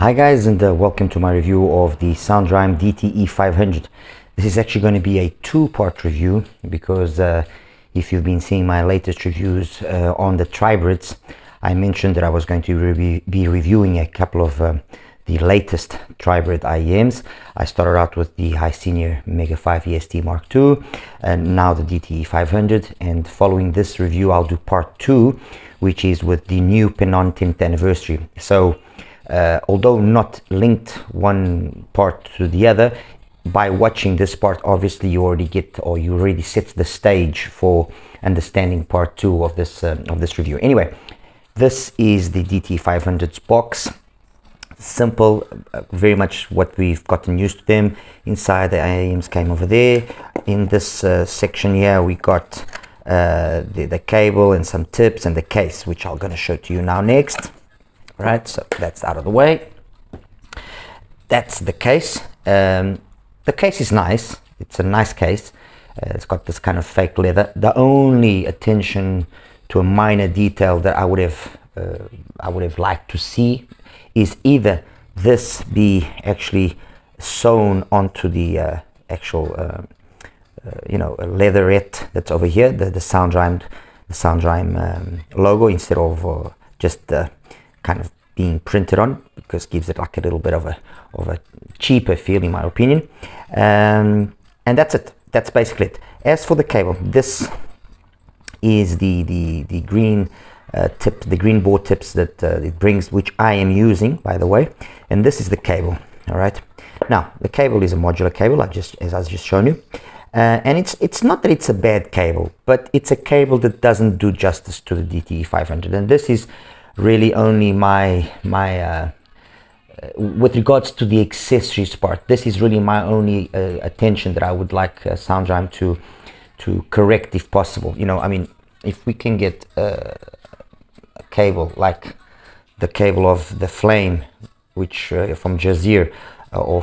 Hi guys, and welcome to my review of the SOUNDRHYME DTE500. This is actually going to be a two-part review because if you've been seeing my latest reviews on the TRIBRIDs, I mentioned that I was going to be reviewing a couple of the latest TRIBRID IEMs. I started out with the HiSenior Mega 5 EST Mark II and now the DTE500, and following this review I'll do part 2, which is with the new Penon 10th anniversary. So although not linked one part to the other, by watching this part obviously you already get, or you already set the stage for understanding part 2 of this review. Anyway, this is the DTE500's box. Simple, very much what we've gotten used to them. Inside the IEMs came over there. In this section here we got the cable and some tips and the case, which I'm going to show to you now next. Right, so that's out of the way. That's the case. The case is nice. It's a nice case. It's got this kind of fake leather. The only attention to a minor detail that I would have liked to see is either this be actually sewn onto the actual leatherette that's over here, the SOUNDRHYME logo, instead of just kind of being printed on, because it gives it like a little bit of a cheaper feel in my opinion. And that's it. That's basically it. As for the cable, this is the green tip, the green board tips that it brings, which I am using, by the way. And this is the cable. All right. Now the cable is a modular cable, as I've just shown you. And it's not that it's a bad cable, but it's a cable that doesn't do justice to the DTE500. And this is really only my with regards to the accessories part, this is really my only attention that I would like SOUNDRHYME to correct if possible. You know, I mean, if we can get a cable like the cable of the Flame, which from Jazeer, or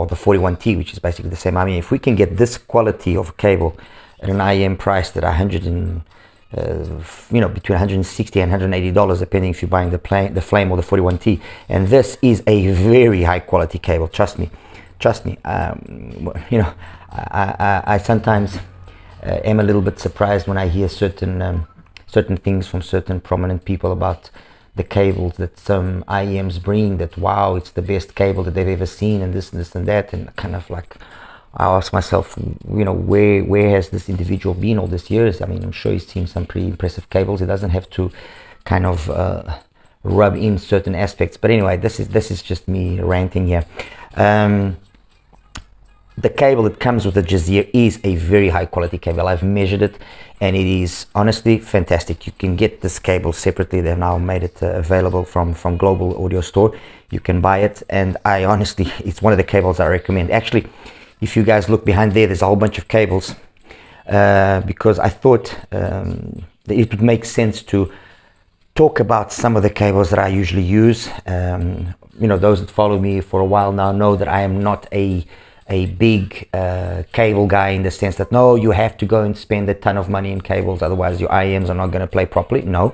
the 41T, which is basically the same. I mean, if we can get this quality of cable at an IEM price that between $160 and $180, depending if you're buying the Flame or the 41T, and this is a very high quality cable. Trust me. I sometimes am a little bit surprised when I hear certain things from certain prominent people about the cables that some IEMs bring, that wow, it's the best cable that they've ever seen, and this and that, and kind of like, I ask myself, where has this individual been all these years? I mean, I'm sure he's seen some pretty impressive cables. He doesn't have to kind of rub in certain aspects. But anyway, this is just me ranting here. The cable that comes with the Jazeer is a very high quality cable. I've measured it, and it is honestly fantastic. You can get this cable separately. They've now made it available from Global Audio Store. You can buy it, and I honestly, it's one of the cables I recommend. Actually, if you guys look behind there's a whole bunch of cables, because I thought that it would make sense to talk about some of the cables that I usually use. Those that follow me for a while now know that I am not a big cable guy, in the sense that, no, you have to go and spend a ton of money in cables, otherwise your IEMs are not going to play properly. No,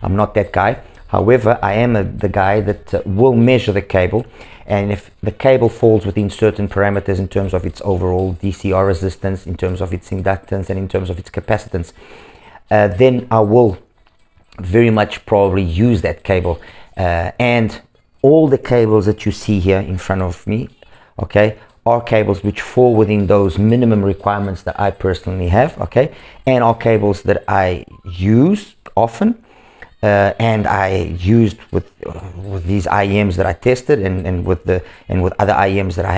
I'm not that guy. However, I am the guy that will measure the cable, and if the cable falls within certain parameters in terms of its overall DCR resistance, in terms of its inductance, and in terms of its capacitance, then I will very much probably use that cable. And all the cables that you see here in front of me, okay, are cables which fall within those minimum requirements that I personally have, okay, and are cables that I use often. And I used with these IEMs that I tested, and with other IEMs that I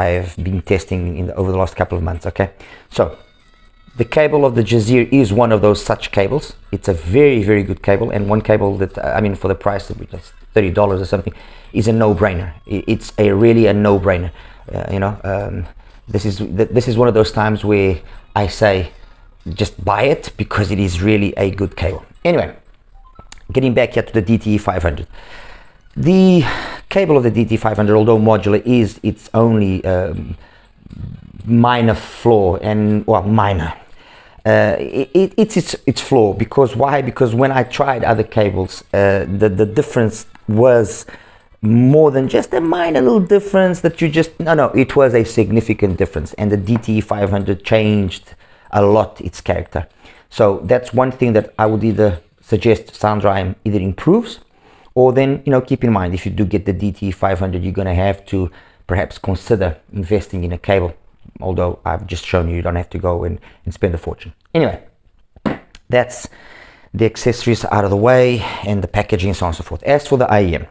have been testing over the last couple of months. Okay, so the cable of the Jazeer is one of those such cables. It's a very, very good cable, and one cable that for the price of just $30 or something, is a no-brainer. It's really a no-brainer. This is one of those times where I say just buy it, because it is really a good cable. Anyway, getting back here to the DTE500. The cable of the DTE500, although modular, is its only minor flaw, and well, minor. It's flaw, because why? Because when I tried other cables, the difference was more than just a minor little difference that you just, no, it was a significant difference, and the DTE500 changed a lot its character. So that's one thing that I would either suggest SOUNDRHYME either improves, or then, you know, keep in mind, if you do get the DTE500, you're going to have to perhaps consider investing in a cable, although I've just shown you don't have to go and spend a fortune. Anyway, that's the accessories out of the way and the packaging and so on and so forth. As for the IEM,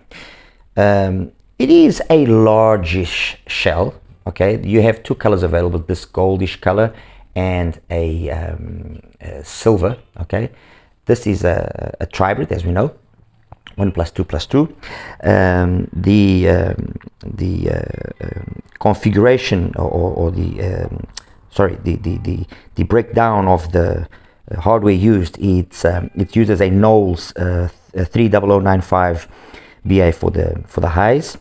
it is a largish shell. Okay, you have two colors available, this goldish color and a silver. Okay, this is a TRIBRID, as we know, 1 + 2 + 2. The configuration or the breakdown of the hardware used, it uses a Knowles 30095 BA for the highs.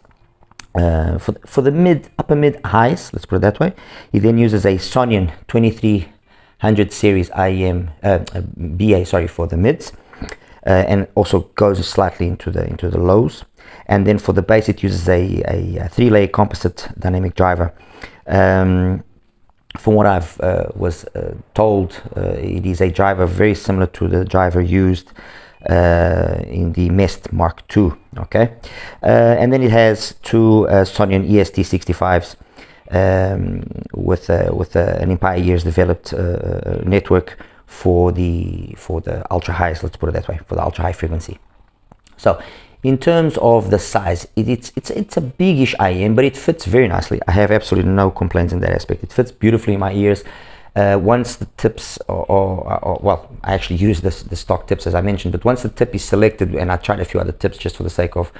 For the upper mid highs, let's put it that way. He then uses a Sonian 2300 series IEM BA, sorry, for the mids, and also goes slightly into the lows. And then for the bass, it uses a 3-layer composite dynamic driver. From what I've was told, it is a driver very similar to the driver used in the Mest Mark II. Okay, and then it has two Sonian EST65s with an Empire Years developed network for the ultra highs. Let's put it that way, for the ultra high frequency. So in terms of the size, it's a biggish IEM, but it fits very nicely. I have absolutely no complaints in that aspect. It fits beautifully in my ears. Once the tips well, I actually use the stock tips as I mentioned, but once the tip is selected, and I tried a few other tips just for the sake of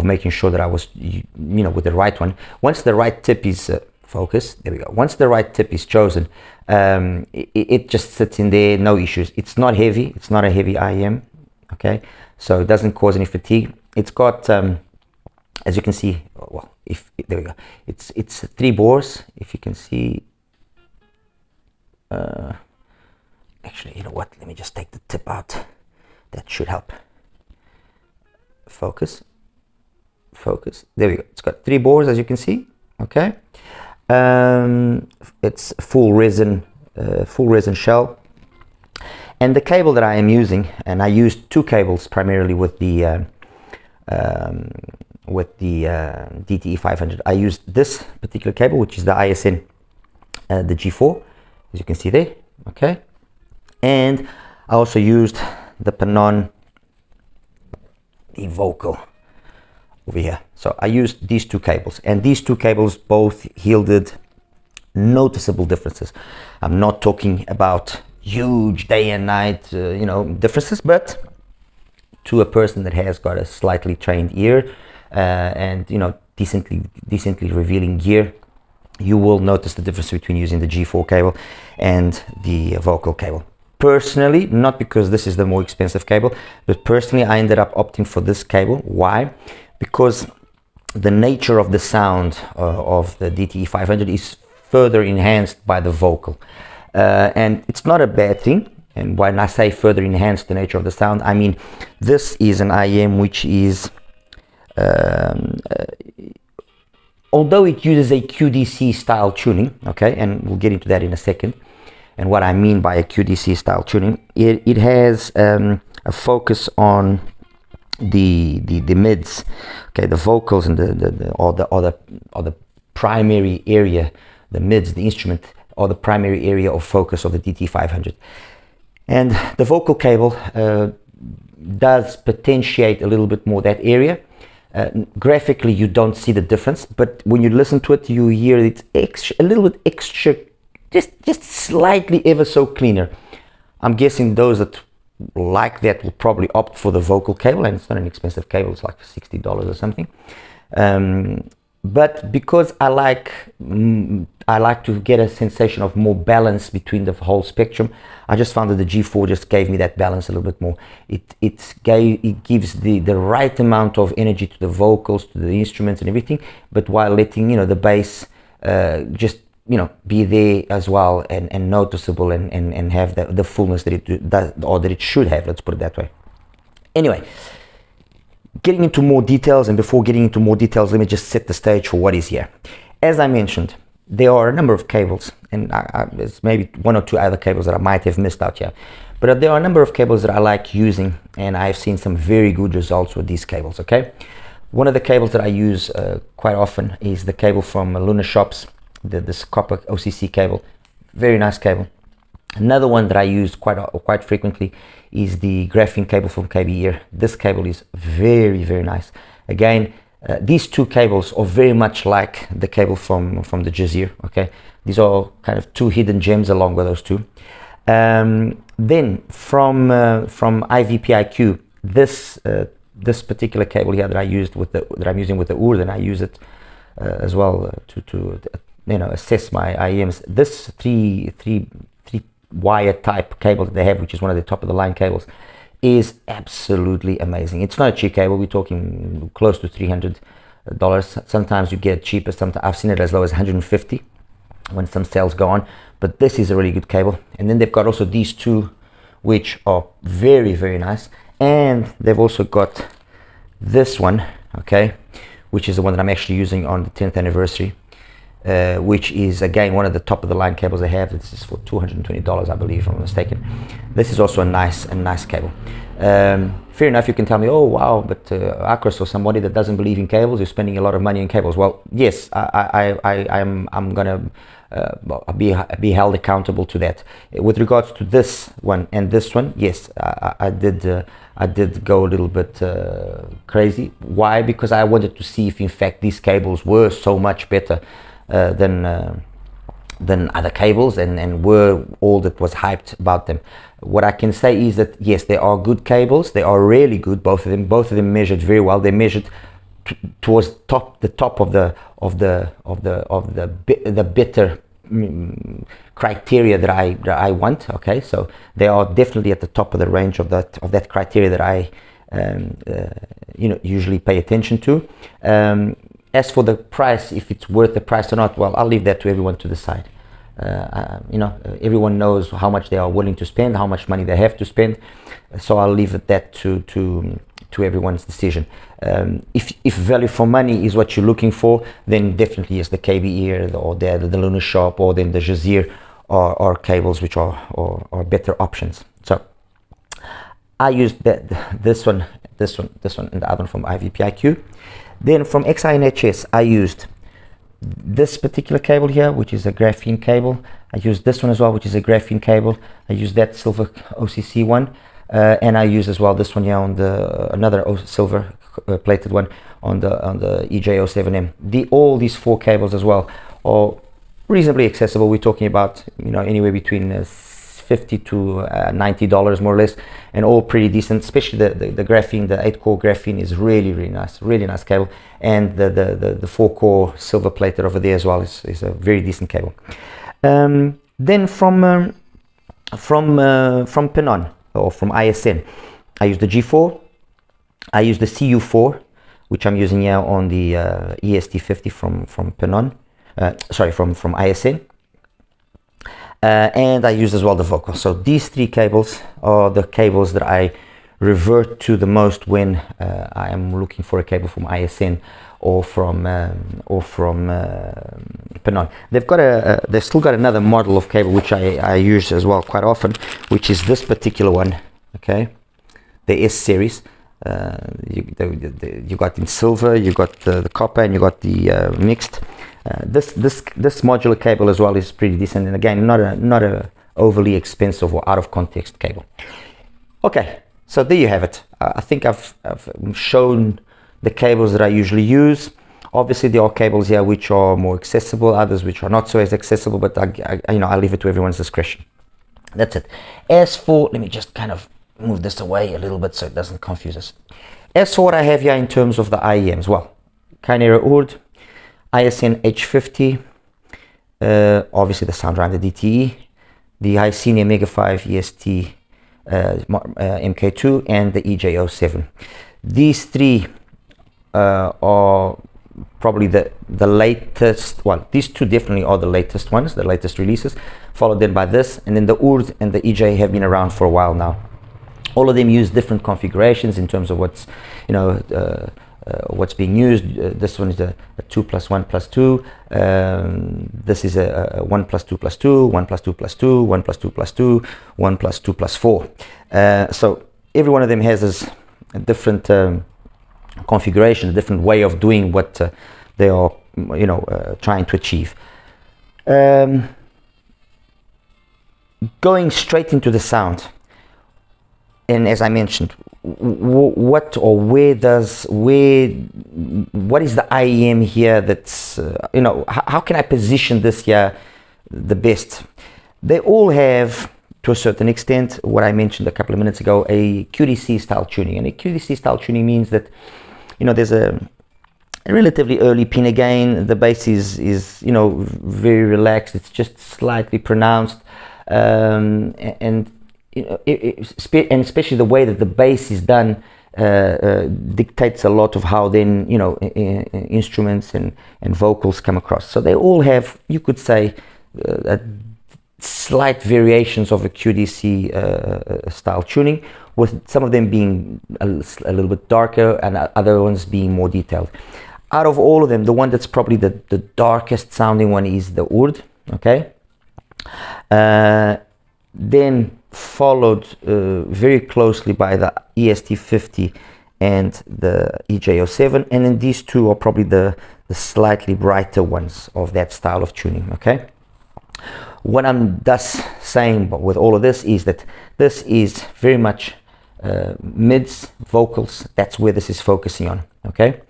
making sure that I was, you know, with the right one. Once the right tip is focus, there we go. Once the right tip is chosen, it just sits in there, no issues. It's not heavy. It's not a heavy IEM. Okay, so it doesn't cause any fatigue. It's got, as you can see, well, there we go. It's 3 bores. If you can see, actually, you know what? Let me just take the tip out. That should help. Focus. There we go. It's got 3 bores, as you can see. Okay. It's full resin shell. And the cable that I am using, and I used 2 cables primarily with the DTE500. I used this particular cable, which is the ISN, the G4, as you can see there. Okay, and I also used the Panon, the vocal over here. So I used these 2 cables, and these 2 cables both yielded noticeable differences. I'm not talking about huge day and night, you know, differences, but to a person that has got a slightly trained ear and, you know, decently revealing gear, you will notice the difference between using the G4 cable and the vocal cable. Personally, not because this is the more expensive cable, but personally I ended up opting for this cable. Why? Because the nature of the sound of the DTE500 is further enhanced by the vocal. And it's not a bad thing. And when I say further enhance the nature of the sound, I mean this is an IEM which is, although it uses a QDC style tuning, okay, and we'll get into that in a second, and what I mean by a QDC style tuning, it has a focus on the mids, okay, the vocals and the primary area, the mids, the instrument, or the primary area of focus of the DT500. And the vocal cable does potentiate a little bit more that area. Graphically, you don't see the difference, but when you listen to it, you hear it a little bit extra, just slightly ever so cleaner. I'm guessing those that like that will probably opt for the vocal cable, and it's not an expensive cable, it's like $60 or something. But because I like to get a sensation of more balance between the whole spectrum, I just found that the G4 just gave me that balance a little bit more. It gives the right amount of energy to the vocals, to the instruments and everything, but while letting, you know, the bass just, you know, be there as well and noticeable and have the fullness that it does, or that it should have, let's put it that way. Anyway, Getting into more details, and before getting into more details, let me just set the stage for what is here. As I mentioned, there are a number of cables, and there's maybe one or two other cables that I might have missed out here, but there are a number of cables that I like using, and I've seen some very good results with these cables. Okay, one of the cables that I use quite often is the cable from Luna Shops, this copper OCC cable. Very nice cable. Another one that I use quite frequently is the graphene cable from KBE. This cable is very, very nice. Again, these two cables are very much like the cable from the Jazeer. Okay, these are kind of two hidden gems along with those two. Then from IVipQ, this particular cable here that I'm using with the URD, and I use it as well to assess my IEMs. This three wire type cable that they have, which is one of the top of the line cables, is absolutely amazing. It's not a cheap cable. We're talking close to $300. Sometimes you get cheaper. Sometimes I've seen it as low as 150 when some sales go on, but this is a really good cable. And then they've got also these two, which are very, very nice. And they've also got this one, okay, which is the one that I'm actually using on the 10th anniversary, which is again one of the top of the line cables they have. This is for $220, I believe, if I'm not mistaken. This is also a nice cable. Fair enough, you can tell me, oh wow, but Akras, or somebody that doesn't believe in cables, you're spending a lot of money in cables. Well, yes, I'm gonna be held accountable to that. With regards to this one and this one, yes, I did go a little bit crazy. Why? Because I wanted to see if in fact these cables were so much better than other cables, and were all that was hyped about them. What I can say is that yes, they are good cables. They are really good. Both of them measured very well. They measured towards the top of the better criteria that I want. Okay, so they are definitely at the top of the range of that criteria that I usually pay attention to. As for the price, if it's worth the price or not, well, I'll leave that to everyone to decide. Everyone knows how much they are willing to spend, how much money they have to spend. So I'll leave that to everyone's decision. If value for money is what you're looking for, then definitely yes, the KBE or the Luna Shop or then the Jazeer are cables which are better options. So I used this one, and the other one from IVipQ. Then from XINHS, I used this particular cable here, which is a graphene cable. I used this one as well, which is a graphene cable. I used that silver OCC one, and I used as well this one here on another silver plated one on the EJ07M. All these four cables as well are reasonably accessible. We're talking about anywhere between $50 to $90 more or less, and all pretty decent. Especially the graphene, the 8-core graphene is really nice cable, and the 4-core silver plated over there as well is a very decent cable. Then from Pinon or from ISN, I use the G4. I use the CU4, which I'm using here on the EST50 from Pinon. From ISN. And I use as well the Vocal. So these three cables are the cables that I revert to the most when I am looking for a cable from ISN or from Pinon. They've still got another model of cable which I use as well quite often, which is this particular one. Okay, the S series. You got in silver, you got the copper, and you got the mixed. This modular cable as well is pretty decent, and again not a overly expensive or out of context cable. Okay, so there you have it. I think I've shown the cables that I usually use. Obviously there are cables here which are more accessible, others which are not so as accessible, but I leave it to everyone's discretion. That's it. As for, let me just kind of move this away a little bit so it doesn't confuse us. As for what I have here in terms of the IEMs, well, Chimera URD, ISN H50, obviously the SOUNDRHYME, the DTE, the HiCine Mega 5 EST MK2, and the EJ07. These three are probably the latest. Well, these two definitely are the latest ones, the latest releases, followed then by this, and then the URD and the EJ have been around for a while now. All of them use different configurations in terms of what's, what's being used. This one is a 2+1+2. This is a 1+2+2, 1+2+2, 1+2+2, 1+2+4. So every one of them has a different configuration, a different way of doing what they are, trying to achieve. Going straight into the sound, and as I mentioned, what is the IEM here? That's how can I position this here the best? They all have, to a certain extent, what I mentioned a couple of minutes ago, a QDC style tuning. And a QDC style tuning means that there's a relatively early pin again. The bass is very relaxed. It's just slightly pronounced, and especially the way that the bass is done dictates a lot of how then instruments and vocals come across. So they all have, you could say, slight variations of a QDC style tuning, with some of them being a little bit darker and other ones being more detailed. Out of all of them, the one that's probably the darkest sounding one is the Oud, okay? Then followed very closely by the EST50 and the EJ07, and then these two are probably the slightly brighter ones of that style of tuning, okay? What I'm thus saying with all of this is that this is very much mids, vocals. That's where this is focusing on, okay?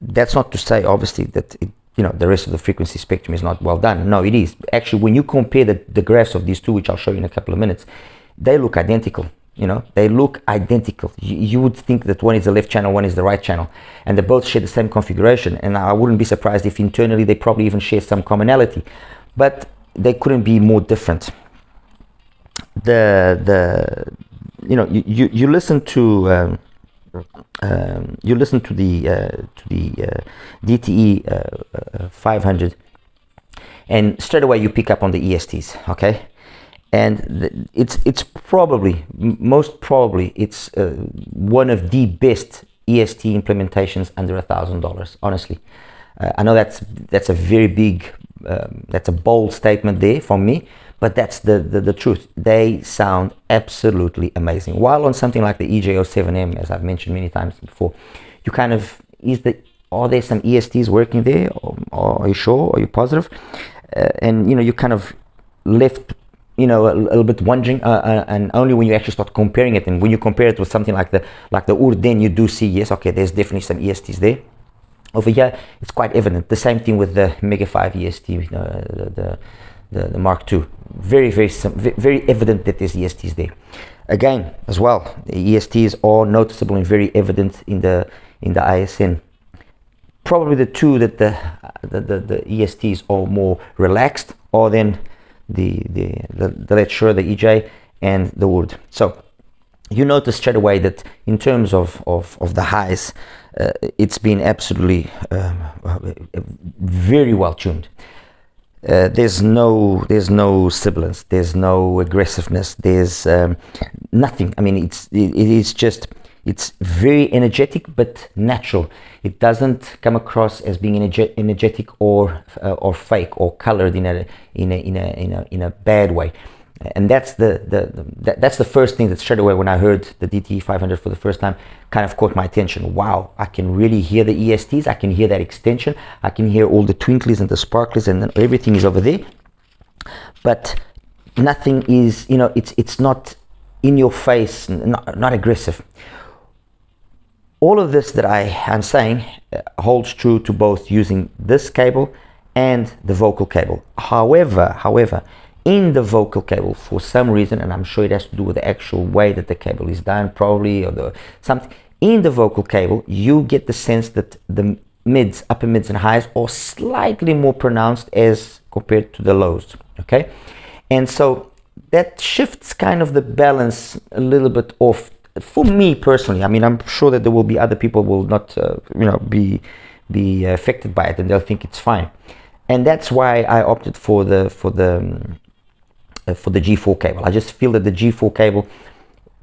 That's not to say, obviously, that the rest of the frequency spectrum is not well done. No, it is. Actually, when you compare the graphs of these two, which I'll show you in a couple of minutes, they look identical. They look identical. You would think that one is the left channel, one is the right channel, and they both share the same configuration. And I wouldn't be surprised if internally they probably even share some commonality, but they couldn't be more different. You listen to the DTE500, and straight away you pick up on the ESTs, okay? And it's probably, most probably, it's one of the best EST implementations under $1,000. Honestly, I know that's a very big, that's a bold statement there from me, but that's the truth. They sound absolutely amazing. While on something like the EJ07M, as I've mentioned many times before, you kind of are there some ESTs working there? Or are you sure? Are you positive? And you kind of left a little bit wondering, and only when you actually start comparing it, and when you compare it with something like the Oud, then you do see, yes, okay, there's definitely some ESTs there. Over here, it's quite evident. The same thing with the Mega 5 EST, the Mark II. Very, very evident that there's ESTs there. Again, as well, the ESTs are noticeable and very evident in the ISN. Probably the two that the ESTs are more relaxed are then the Let's Sure, the EJ, and the Oud. So you notice straight away that in terms of the highs, it's been absolutely very well tuned. There's no sibilance, there's no aggressiveness, there's nothing. I mean, it's very energetic but natural. It doesn't come across as being energetic or fake or colored in a bad way. And that's the first thing that straight away, when I heard the DTE500 for the first time, kind of caught my attention. Wow, I can really hear the ESTs, I can hear that extension, I can hear all the twinklies and the sparklies, and everything is over there. But nothing is, it's not in your face, not aggressive. All of this that I am saying holds true to both using this cable and the vocal cable. However, in the vocal cable, for some reason, and I'm sure it has to do with the actual way that the cable is done, probably, or something. In the vocal cable, you get the sense that the mids, upper mids and highs are slightly more pronounced as compared to the lows, okay? And so that shifts kind of the balance a little bit off. For me personally, I mean, I'm sure that there will be other people will not, be affected by it, and they'll think it's fine. And that's why I opted for the for the G4 cable. I just feel that the G4 cable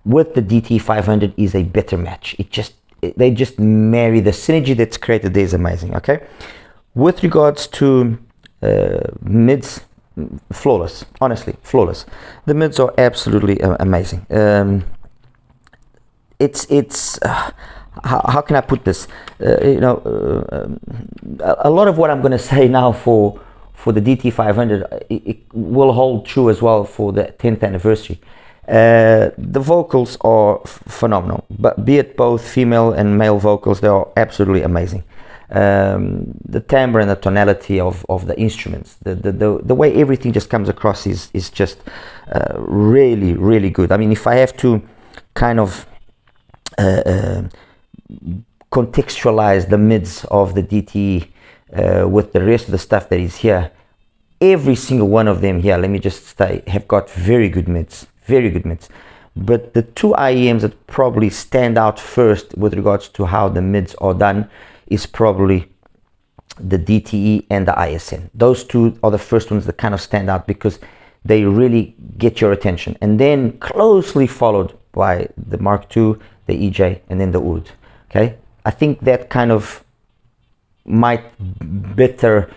with the DTE500 is a better match. They just marry. The synergy that's created there is amazing. Okay, with regards to mids, flawless, honestly, flawless. The mids are absolutely amazing. How can I put this? A lot of what I'm going to say now for the DT500, it will hold true as well for the 10th anniversary. The vocals are phenomenal, but be it both female and male vocals, they are absolutely amazing. The timbre and the tonality of the instruments, the way everything just comes across is just really, really good. I mean, if I have to kind of contextualize the mids of the DTE with the rest of the stuff that is here, every single one of them here, let me just say, have got very good mids, very good mids. But the two IEMs that probably stand out first with regards to how the mids are done is probably the DTE and the ISN. Those two are the first ones that kind of stand out because they really get your attention, and then closely followed by the Mark II, the EJ, and then the Oud. Okay, I think that kind of might better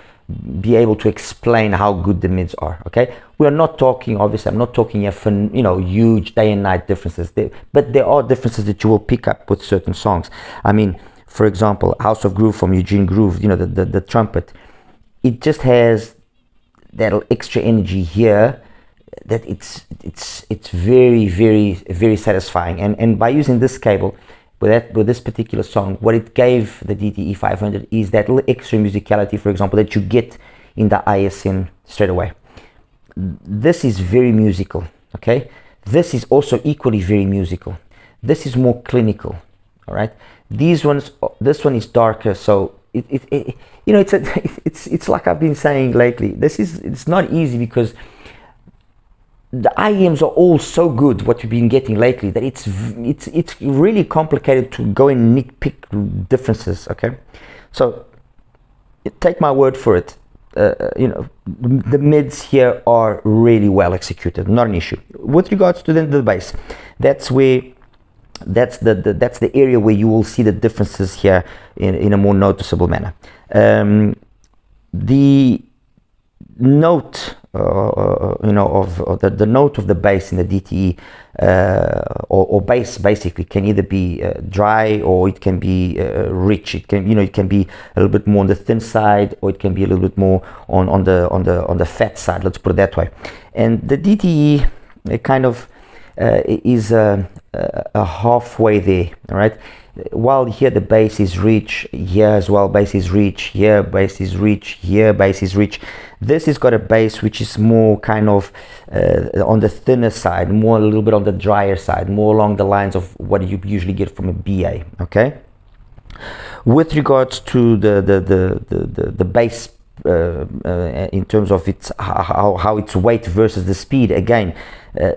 be able to explain how good the mids are. Okay, we are not talking, obviously I'm not talking here for huge day and night differences, but there are differences that you will pick up with certain songs. I mean, for example, House of Groove from Eugene Groove, the trumpet, it just has that extra energy here that it's very, very, very satisfying. And by using this cable with this particular song, what it gave the DTE500 is that little extra musicality, for example, that you get in the ISN straight away. This is very musical. Okay, this is also equally very musical. This is more clinical. All right, this one is darker, so it's like I've been saying lately, it's not easy because the IEMs are all so good, what we've been getting lately, that it's really complicated to go and nitpick differences. Okay, so take my word for it, the mids here are really well executed, not an issue. With regards to the bass, that's the area where you will see the differences here in a more noticeable manner. The note the note of the bass in the DTE or bass basically can either be dry or it can be rich. It can it can be a little bit more on the thin side, or it can be a little bit more on the fat side, let's put it that way. And the DTE kind of is a halfway there. All right, while here the bass is rich, here as well bass is rich, here bass is rich, here bass is rich. This has got a bass which is more kind of on the thinner side, more a little bit on the drier side, more along the lines of what you usually get from a BA. Okay, with regards to the bass in terms of its how its weight versus the speed, again,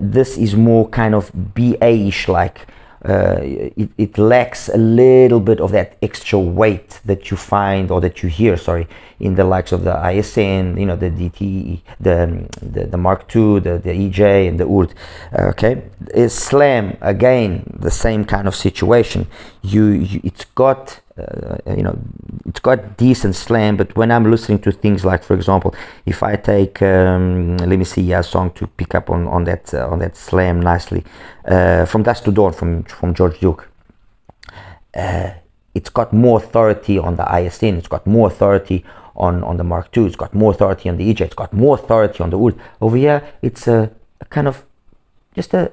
this is more kind of BA-ish like. It lacks a little bit of that extra weight that you find, or that you hear, sorry, in the likes of the ISN, the DTE, the Mark II, the EJ, and the Oud. Okay, Slam, again, the same kind of situation. It's got it's got decent slam, but when I'm listening to things like, for example, if I take let me see a song to pick up on that slam nicely, From Dusk to Dawn from George Duke, it's got more authority on the ISN, it's got more authority on the Mark II, it's got more authority on the EJ, it's got more authority on the Oud. Over here it's a kind of just a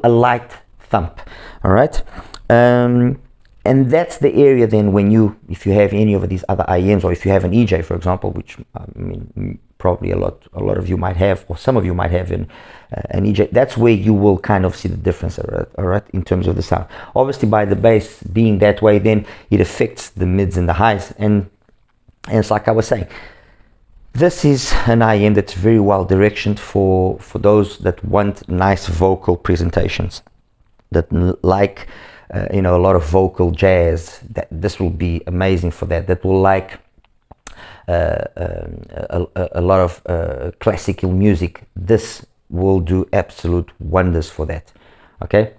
light thump. All right, and that's the area then when if you have any of these other IEMs, or if you have an EJ, for example, which I mean probably a lot of you might have, or some of you might have an EJ, that's where you will kind of see the difference, all right, in terms of the sound. Obviously, by the bass being that way, then it affects the mids and the highs, and it's like I was saying, this is an IEM that's very well directioned for those that want nice vocal presentations, that like a lot of vocal jazz. That this will be amazing for that. That will like a lot of classical music, this will do absolute wonders for that. Okay,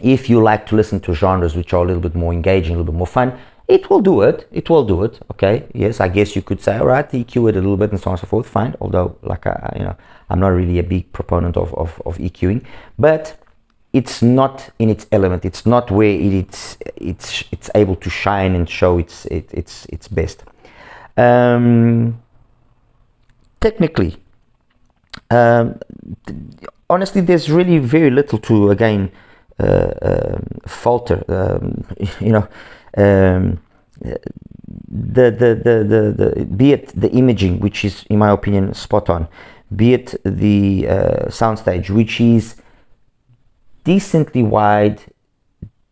if you like to listen to genres which are a little bit more engaging, a little bit more fun, it will do it. It will do it. Okay, yes, I guess you could say, all right, EQ it a little bit and so on and so forth. Fine. Although, like, I'm not really a big proponent of EQing, but it's not in its element. It's not where it's able to shine and show its best. Technically, honestly, there's really very little to again falter. Be it the imaging, which is in my opinion spot on, be it the soundstage, which is decently wide,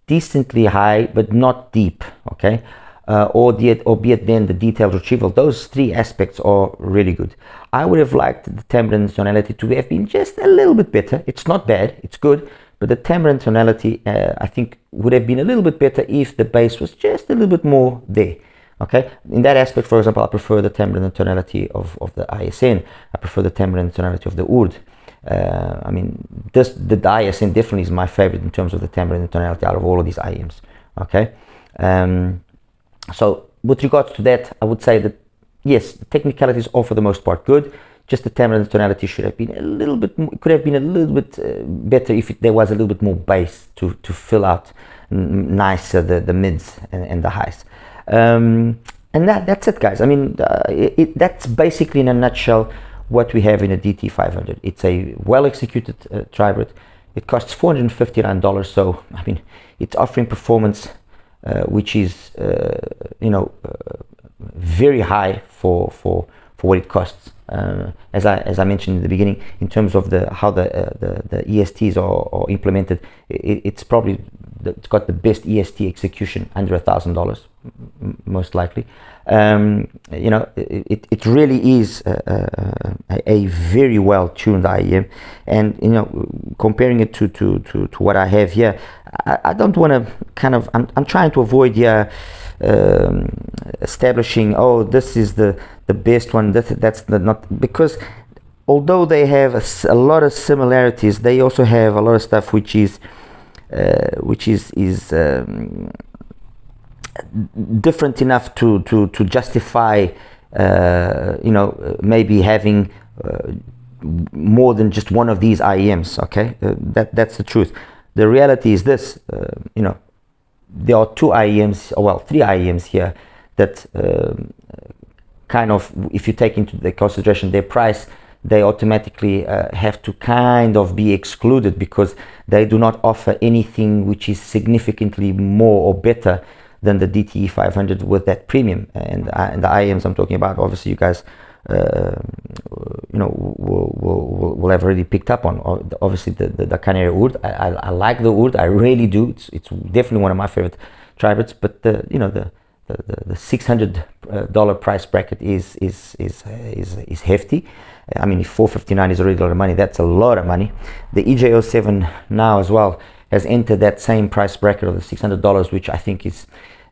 decently high, but not deep. Okay, or be it then the detailed retrieval. Those three aspects are really good. I would have liked the timbre and tonality to have been just a little bit better. It's not bad, it's good, but the timbre and tonality I think would have been a little bit better if the bass was just a little bit more there. Okay, in that aspect, for example, I prefer the timbre and the tonality of the ISN. I prefer the timbre and tonality of the oud. I mean, the ISN definitely is my favorite in terms of the timbre and the tonality out of all of these IEMs. Okay, so with regards to that, I would say that yes, the technicalities are for the most part good. Just the timbre and the tonality should have been a little bit, could have been a little bit better if there was a little bit more bass to fill out nicer the mids and the highs. And that's it, guys. I mean, that's basically in a nutshell what we have in a DTE500. It's a well executed TRIBRID. It costs $459, so I mean, it's offering performance which is very high for what it costs. As I mentioned in the beginning, in terms of how the ESTs are implemented, it's probably it's got the best EST execution under $1,000, most likely. It really is a very well tuned IEM, and comparing it to what I have here, I don't want to kind of I'm trying to avoid here establishing, oh, this is the best one, that's not, because although they have a lot of similarities, they also have a lot of stuff which is different enough to justify maybe having more than just one of these IEMs. Okay, that's the truth. The reality is this, there are two IEMs, well, three IEMs here that kind of, if you take into the consideration their price, they automatically have to kind of be excluded because they do not offer anything which is significantly more or better than the DTE500 with that premium. And the IEMs I'm talking about, obviously you guys will have already picked up on. Obviously the Canary oud, I like the oud, I really do. It's definitely one of my favorite TRIBRIDs, but the $600 price bracket is hefty. I mean, if $459 is already a lot of money, that's a lot of money. The EJ07 now as well has entered that same price bracket of the $600, which I think is,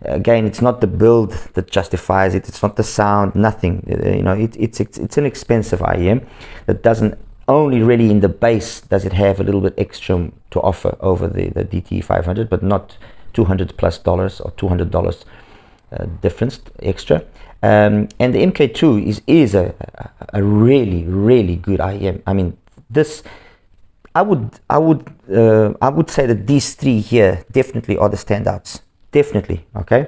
again, it's not the build that justifies it. It's not the sound, nothing. It's an expensive IEM that doesn't only really in the base does it have a little bit extra to offer over the DTE500, but not $200+ or $200 difference extra. And the MK2 is a really, really good IEM. I mean, this I would say that these three here definitely are the standouts. Definitely, okay.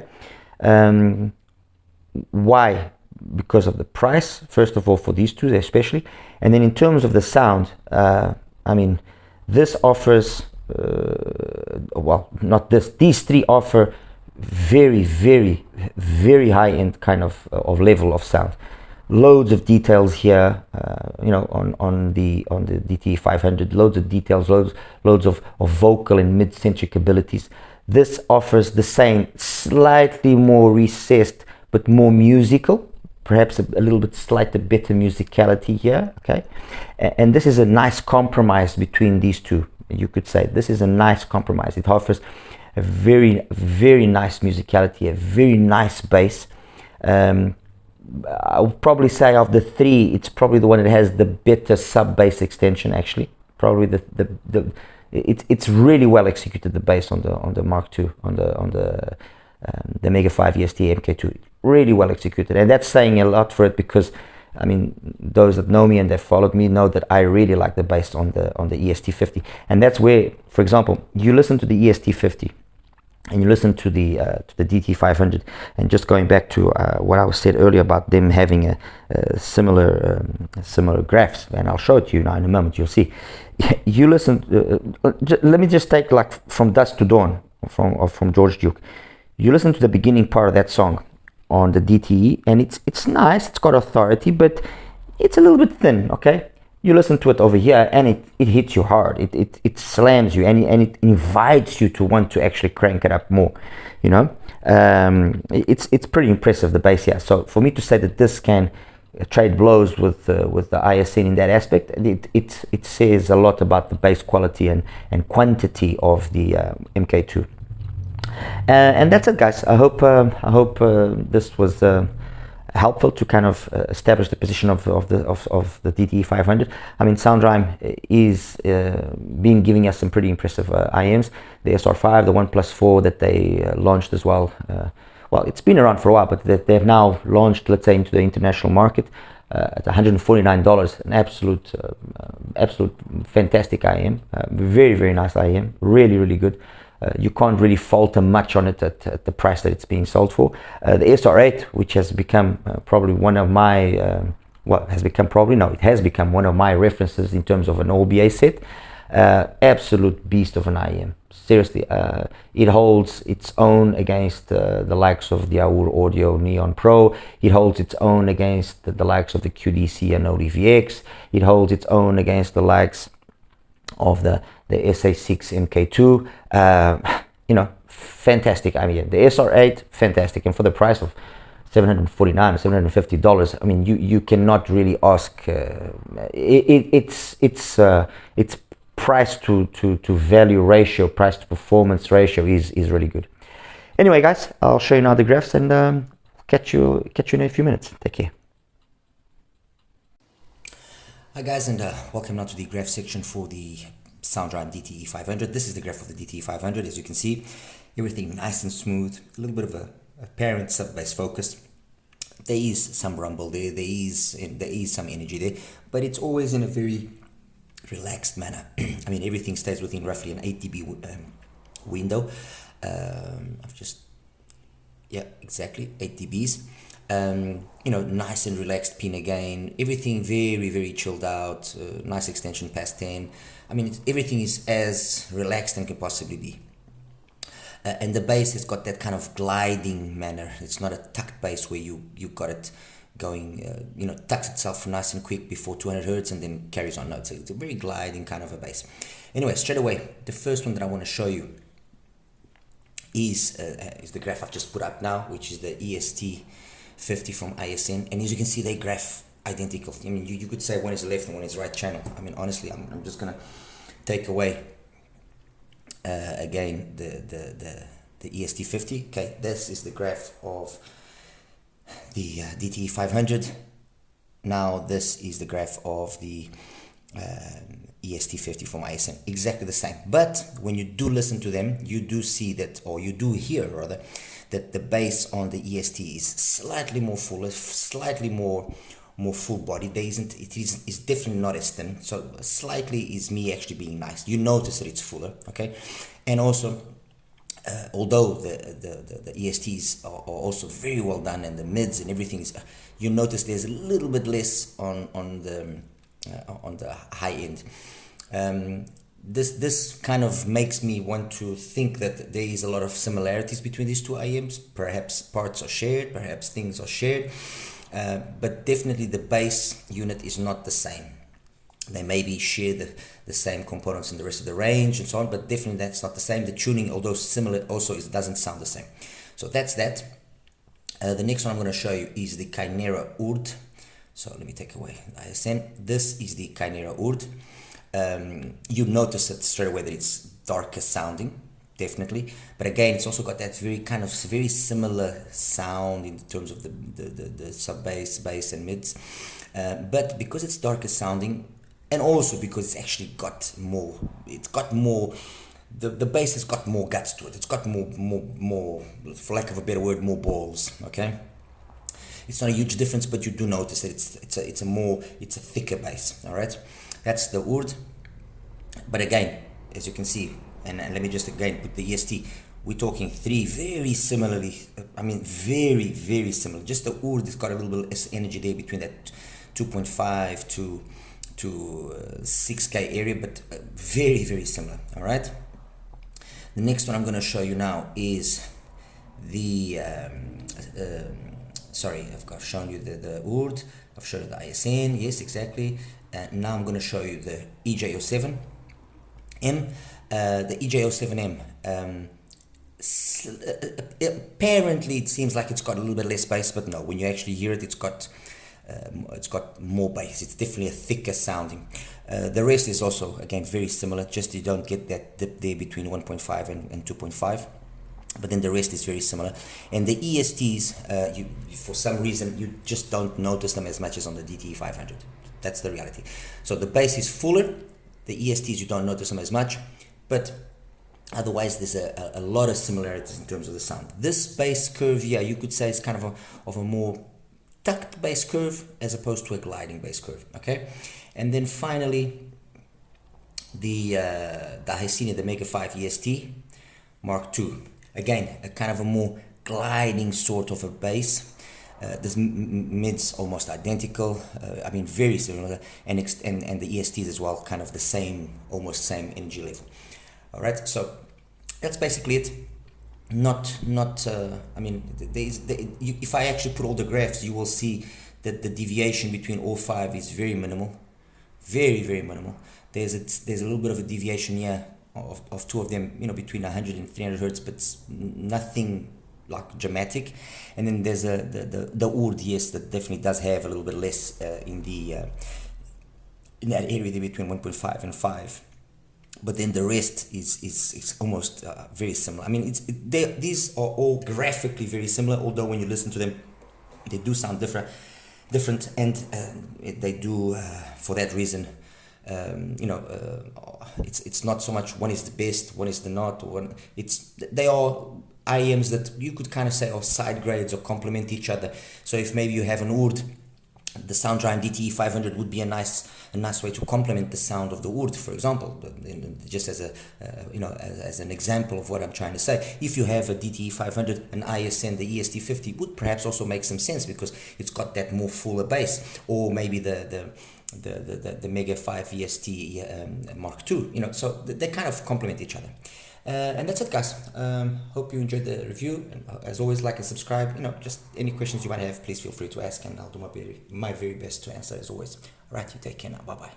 Why? Because of the price, first of all, for these two especially, and then in terms of the sound, I mean, this offers well, not this, these three offer very, very, very high-end kind of level of sound. Loads of details here, on the DTE500, loads of details, loads of vocal and mid-centric abilities. This offers the same, slightly more recessed, but more musical, perhaps a little bit slightly better musicality here, okay? And this is a nice compromise between these two, you could say. This is a nice compromise. It offers a very, very nice musicality, a very nice bass. I would probably say of the three, it's probably the one that has the better sub bass extension. Actually, probably it's really well executed, the bass on the Mark II, on the Mega 5 EST MK2, really well executed, and that's saying a lot for it, because I mean, those that know me and that followed me know that I really like the bass on the EST50, and that's where, for example, you listen to the EST50 and you listen to the DTE500, and just going back to what I was said earlier about them having a similar graphs, and I'll show it to you now in a moment. You'll see. You listen. Let me just take like From Dusk to Dawn from George Duke. You listen to the beginning part of that song on the DTE, and it's nice. It's got authority, but it's a little bit thin. Okay. You listen to it over here, and it hits you hard. It slams you, and it invites you to want to actually crank it up more. You know, it's pretty impressive, the bass here. So for me to say that this can trade blows with the ISN in that aspect, it says a lot about the bass quality and quantity of the MK2. And that's it, guys. I hope this was helpful to kind of establish the position of the DTE500. I mean, SOUNDRHYME is giving us some pretty impressive IMs. The SR5, the OnePlus 4 that they launched as well. Well, it's been around for a while, but they've now launched, let's say, into the international market at $149. An absolute fantastic IM. Very, very nice IM. Really, really good. You can't really falter much on it at the price that it's being sold for. The SR8, which has become probably one of my, it has become one of my references in terms of an all-BA set. Absolute beast of an IM. Seriously, it holds its own against the likes of the AUR Audio Neon Pro. It holds its own against the likes of the QDC and ODVX. It holds its own against the likes of the SA6 MK2. You know, fantastic. I mean, the SR8, fantastic, and for the price of $749 or $750, I mean, you cannot really ask. It's price to value ratio, price to performance ratio is really good. Anyway, guys, I'll show you now the graphs, and catch you in a few minutes. Take care. Hi guys, and welcome now to the graph section for the SOUNDRHYME DTE500. This is the graph of the DTE500. As you can see, everything nice and smooth, a little bit of a apparent sub-bass focus. There is some rumble there, there is some energy there, but it's always in a very relaxed manner. I mean, everything stays within roughly an 8 dB window. Exactly 8 dBs. You know, nice and relaxed pin again, everything very, very chilled out, nice extension past 10. I mean, everything is as relaxed and can possibly be. And the bass has got that kind of gliding manner. It's not a tucked bass where you got it going, you know, tucks itself nice and quick before 200 hertz and then carries on. No, it's a very gliding kind of a bass. Anyway, straight away, the first one that I want to show you is the graph I've just put up now, which is the EST50 from ISN. And as you can see, they graph identical. I mean, you could say one is the left and one is the right channel. I mean, honestly, I'm just gonna take away again the EST50. Okay, this is the graph of the DTE500. Now this is the graph of the EST50 from ISN. Exactly the same. But when you do listen to them, you do see that, or you do hear rather, that the bass on the EST is slightly more full, slightly more full bodied. It's definitely not as thin. So slightly is me actually being nice. You notice that it's fuller, okay? And also, although the ESTs are also very well done, and the mids and everything is, you notice there's a little bit less on the high end. This kind of makes me want to think that there is a lot of similarities between these two IMs. Perhaps parts are shared, perhaps things are shared, but definitely the bass unit is not the same. They maybe share the same components in the rest of the range and so on, but definitely that's not the same. The tuning, although similar, also doesn't sound the same. So that's that. The next one I'm going to show you is the Chimera Urd. So let me take away the ISN. This is the Chimera Urd. You notice it straight away that it's darker sounding. definitely, but again, it's also got that very similar sound in terms of the sub bass, bass and mids, but because it's darker sounding, and also because it's actually got more, the bass has got more guts to it. It's got more, for lack of a better word, more balls. Okay, it's not a huge difference, but you do notice that it's a thicker bass. All right, that's the oud. But again, as you can see, and let me just again put the EST. We're talking three very similarly. Very very similar. Just the oud has got a little bit less energy there between that 2.5 to 6K area, but very very similar. All right. The next one I'm going to show you now is the, I've shown you the oud, I've shown you the ISN, yes, exactly. Now I'm going to show you the EJ07M. The EJ07M, apparently it seems like it's got a little bit less bass, but no, when you actually hear it, it's got more bass. It's definitely a thicker sounding. The rest is also again very similar, just you don't get that dip there between 1.5 and 2.5, but then the rest is very similar. And the ESTs, you for some reason you just don't notice them as much as on the DTE500. That's the reality. So the bass is fuller, the ESTs you don't notice them as much, but otherwise there's a lot of similarities in terms of the sound. This bass curve here, you could say, is kind of a more tucked bass curve as opposed to a gliding bass curve. Okay, and then finally the HiFi, the Mega 5 EST Mark II. Again, a kind of a more gliding sort of a bass. This mids almost identical. Very similar, and the ESTs as well, kind of the same, almost same energy level. All right, so that's basically it. If I actually put all the graphs, you will see that the deviation between all five is very minimal, very very minimal. There's a little bit of a deviation here of two of them, between 100 and 300 hertz, but nothing like dramatic. And then there's the oud, yes, that definitely does have a little bit less in that area there between 1.5 and 5. But then the rest is almost very similar. These are all graphically very similar, although when you listen to them, they do sound different, and they do for that reason. It's not so much one is the best, one is the not. They are IEMs that you could kind of say are side grades or complement each other. So if maybe you have an oud, the SOUNDRHYME DTE500 would be a nice way to complement the sound of the oud, for example, just as as an example of what I'm trying to say. If you have a DTE500, an ISN, the EST50 would perhaps also make some sense because it's got that more fuller bass, or maybe the Mega 5 EST Mark II, so they kind of complement each other. And that's it, guys. Hope you enjoyed the review, and as always, like and subscribe. Just any questions you might have, please feel free to ask, and I'll do my very best to answer as always. All right, you take care now. Bye bye.